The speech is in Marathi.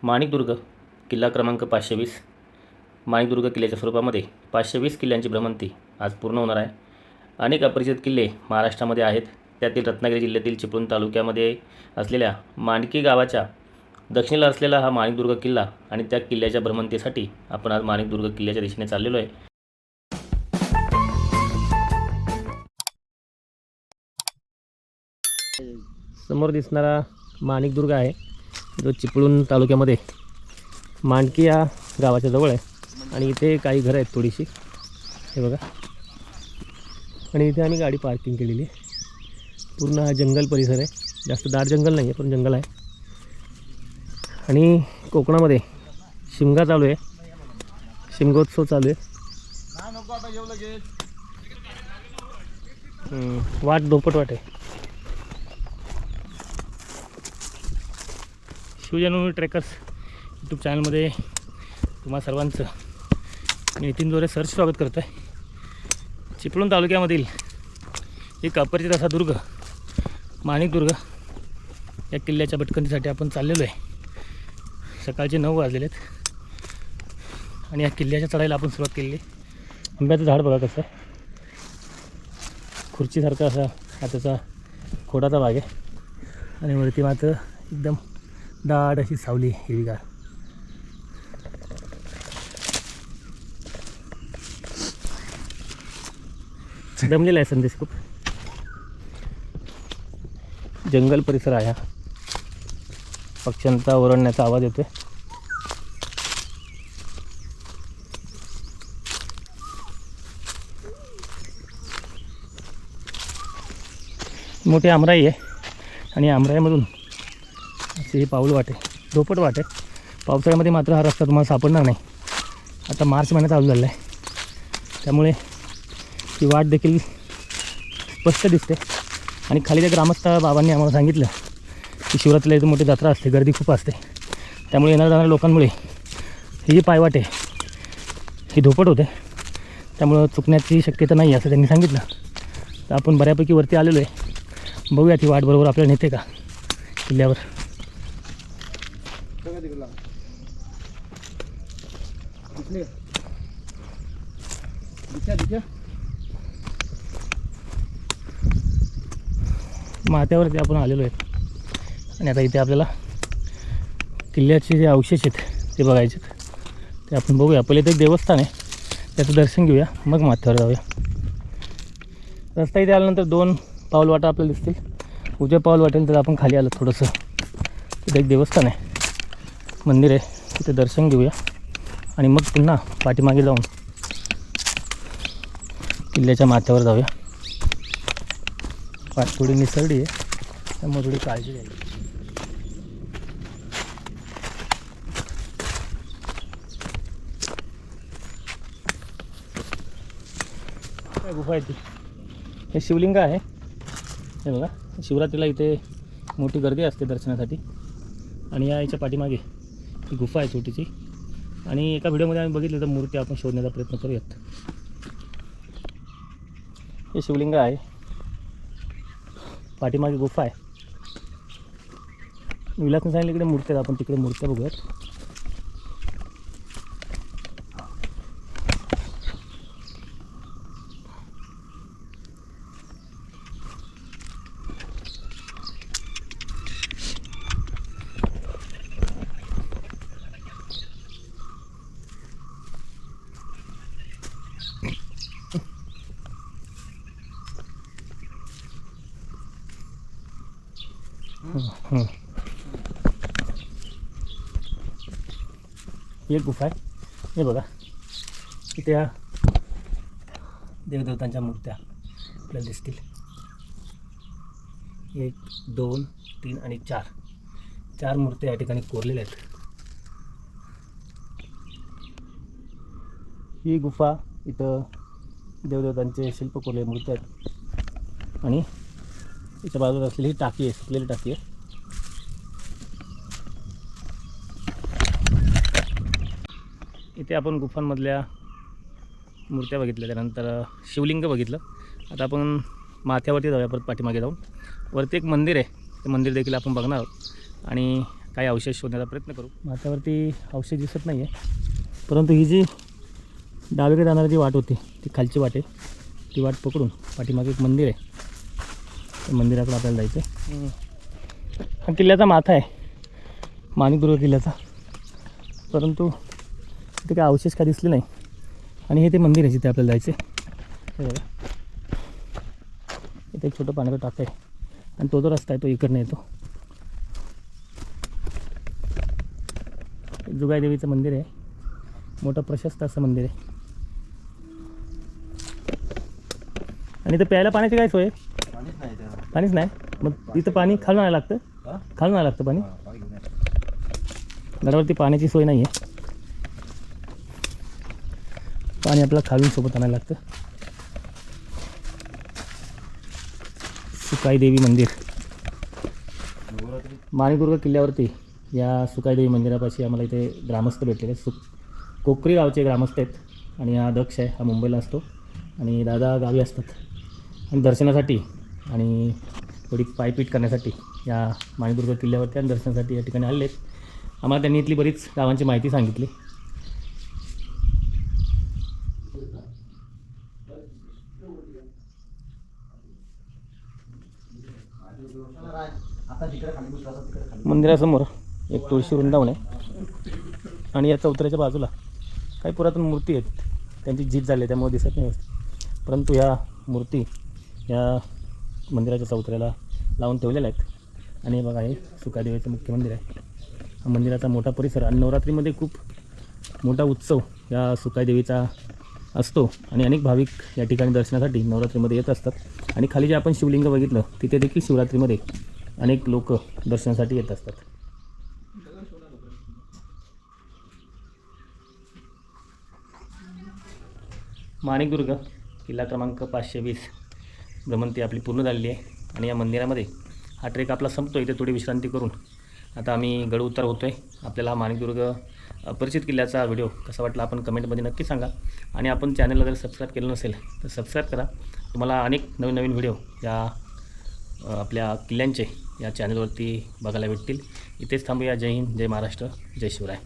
माणिकदुर्ग किल्ला क्रमांक 520. माणिकदुर्ग किल्ल्याच्या स्वरूपामध्ये 520 किल्ल्यांची भ्रमंती आज पूर्ण होणार आहे. अनेक अपरिचित किल्ले महाराष्ट्रामध्ये आहेत. त्यातील रत्नागिरी जिल्ह्यातील चिपळूण तालुक्यामध्ये असलेल्या मांडकी गावाच्या दक्षिणेला असलेला हा माणिकदुर्ग किल्ला आणि त्या किल्ल्याच्या भ्रमंतीसाठी आपण आज माणिकदुर्ग किल्ल्याच्या दिशेने चाललेलो आहे. समोर दिसणारा माणिकदुर्ग आहे जो चिपळूण तालुक्यामध्ये मांडकी या गावाच्या जवळ आहे. आणि इथे काही घरं आहेत थोडीशी, हे बघा. आणि इथे आम्ही गाडी पार्किंग केलेली आहे. पूर्ण हा जंगल परिसर आहे, जास्त दाट जंगल नाही आहे पण जंगल आहे. आणि कोकणामध्ये शिमगा चालू आहे, शिमगोत्सव चालू आहे. वाट धोपट वाट आहे. शिवजन्मभूमी ट्रेकर्स यूट्यूब चॅनलमध्ये तुम्हा सर्वांचं मी नितीन जोरे सर स्वागत करतो आहे. चिपळूण तालुक्यामधील एक अपरिचित असा दुर्ग माणिकदुर्ग या किल्ल्याच्या भटकंतीसाठी आपण चाललेलो आहे. सकाळचे 9 वाजलेले आहेत आणि या किल्ल्याच्या चढाईला आपण सुरुवात केलेली. आंब्याचं झाड बघा कसं आहे, खुर्चीसारखा असा हा त्याचा खोडाचा भाग आहे. आणि वरती मात्र एकदम दाट अशी सावली हिरवीगार. दमलेला आहे संदेश खूप. जंगल परिसर आहे. पक्ष्यांचा ओरडण्याचा आवाज येतोय. मोठी आमराई आहे आणि आमराईमधून असे हे पाऊल वाटे, धोपट वाटे. पावसाळ्यामध्ये मात्र हा रस्ता तुम्हाला सापडणार नाही. आता मार्च महिना चालू झाला आहे त्यामुळे ही वाट देखील स्पष्ट दिसते. आणि खाली त्या ग्रामस्थ बाबांनी आम्हाला सांगितलं की शिवरात्रीला इथं मोठी जत्रा असते, गर्दी खूप असते, त्यामुळे येणाऱ्या जाणाऱ्या लोकांमुळे ही जी पायवाट आहे ही धोपट होते, त्यामुळं चुकण्याची शक्यता नाही असं त्यांनी सांगितलं. तर आपण बऱ्यापैकी वरती आलेलो आहे. बघूया ती वाट बरोबर आपल्याला नेते का किल्ल्यावर. माथ्यावरती आपण आलेलो आहे आणि आता इथे आपल्याला किल्ल्याचे जे अवशेष आहेत ते बघायचे. ते आपण बघूया. पहिले ते एक देवस्थान आहे, त्याचं दर्शन घेऊया, मग माथ्यावर जाऊया. रस्ता इथे आल्यानंतर 2 पाऊलवाटा आपल्याला दिसतील. उजव्या पाऊल वाटेल तर आपण खाली आलं थोडंसं, तिथे एक देवस्थान आहे, मंदिर आहे, तिथे दर्शन घेऊया आणि मग पुन्हा पाठीमागे जाऊन किल्ल्याच्या माथ्यावर जाऊया. वाट थोडी निसरडी आहे त्यामुळे थोडी काळजी घ्यायची. काय गुफा आहे ती? हे शिवलिंग आहे, हे बघा. शिवरात्रीला इथे मोठी गर्दी असते दर्शनासाठी. आणि याच्या पाठीमागे ही गुफा आहे छोटीशी. आणि एका व्हिडिओमध्ये आम्ही बघितलं तर मूर्ती आपण शोधण्याचा प्रयत्न करूयात. हे शिवलिंग आहे, पाठीमागे गुफा आहे. विलासने सांगितलं इकडे मूर्त्या आहेत, आपण तिकडे मूर्त्या बघूयात. ही एक गुफा आहे. हे बघा, इथे या देवदेवतांच्या मूर्त्या आपल्याला दिसतील. 1, 2, 3 आणि 4 मूर्त्या या ठिकाणी कोरलेल्या आहेत. ही गुफा, इथं देवदेवतांचे शिल्प कोरलेले मूर्त्या आहेत. आणि त्याच्या बाजूला असलेली ही टाकी आहे, सुकलेली टाकी आहे. इथे आपण गुफांमधल्या मूर्त्या बघितल्या, त्यानंतर शिवलिंग बघितलं. आता आपण माथ्यावरती जाऊया परत पाठीमागे जाऊन. वरती एक मंदिर आहे, ते मंदिर देखील आपण बघणार आहोत. आणि काही अवशेष शोधण्याचा प्रयत्न करू. माथ्यावरती अवशेष दिसत नाही आहे, परंतु ही जी डावीकडे जाणारी जी वाट होती ती खालची वाट आहे. ती वाट पकडून पाठीमागे एक मंदिर आहे, त्या मंदिराकडे आपल्याला जायचं आहे. हा किल्ल्याचा माथा आहे, माणिकदुर्ग किल्ल्याचा, परंतु तिथे काय अवशेष काय दिसले नाही. आणि हे ते मंदिर आहे जिथे आपल्याला जायचं आहे. हे बघा, इथे एक छोटं पाण्याचं टाकं आहे आणि तो जो रस्ता आहे तो इकडनं येतो. जुगाई देवीचं मंदिर आहे, मोठं प्रशस्त असं मंदिर आहे. आणि इथं प्यायला पाण्याची काय सोय आहे? पाणीच नाही. मग इथं पाणी खालून आणायला लागतं, खालून आणायला लागतं पाणी. गडावरती पाण्याची सोय नाही आहे, पाणी आपल्याला खालून सोबत आणायला लागतं. सुकाई देवी मंदिर माणिकदुर्ग किल्ल्यावरती. या सुकाई देवी मंदिरापाशी आम्हाला इथे ग्रामस्थ भेटलेले. कोकरी गावचे ग्रामस्थ आहेत आणि हा दक्ष आहे, हा मुंबईला असतो आणि दादा गावी असतात. आणि दर्शनासाठी आणि थोडी पायपीट करण्यासाठी या माणिकदुर्ग किल्ल्यावरती आणि दर्शनासाठी या ठिकाणी आलेले आहेत. आम्हाला त्यांनी इथली बरीच गावांची माहिती सांगितली. मंदिरासमोर एक तुळशी वृंदावन आहे आणि या चौथऱ्याच्या बाजूला काही पुरातन मूर्ती आहेत. त्यांची झीज झाली त्यामुळे दिसत नाही व्यवस्थित, परंतु ह्या मूर्ती या मंदिराच्या चौथऱ्याला लावून ठेवलेल्या आहेत. आणि बघा, हे सुकादेवीचं मुख्य मंदिर आहे. हा मंदिराचा मोठा परिसर आणि नवरात्रीमध्ये खूप मोठा उत्सव या सुकादेवीचा असतो आणि अनेक भाविक या ठिकाणी दर्शनासाठी नवरात्रीमध्ये येत असतात. आणि खाली जे आपण शिवलिंग बघितलं तिथे देखील शिवरात्रीमध्ये अनेक लोक दर्शनासाठी येत असतात. माणिकदुर्ग किल्ला क्रमांक 520 भ्रमंती आपली पूर्ण झालेली आहे आणि या मंदिरामध्ये हा ट्रेक आपला संपतो. इथे थोडी विश्रांती करून आता आम्ही गड उतार होतो आहे. आपल्याला माणिकदुर्ग परिचित किल्ल्याचा व्हिडिओ कसा वाटला आपण कमेंटमध्ये नक्की सांगा. आणि आपण चॅनलला जर सबस्क्राईब केलं नसेल तर सबस्क्राईब करा. तुम्हाला अनेक नवीन नवीन व्हिडिओ या आपल्या किल्ल्यांचे या चॅनलवरती बघायला भेटतील. इथेच थांबूया. जय हिंद, जय महाराष्ट्र, जय शिवराय.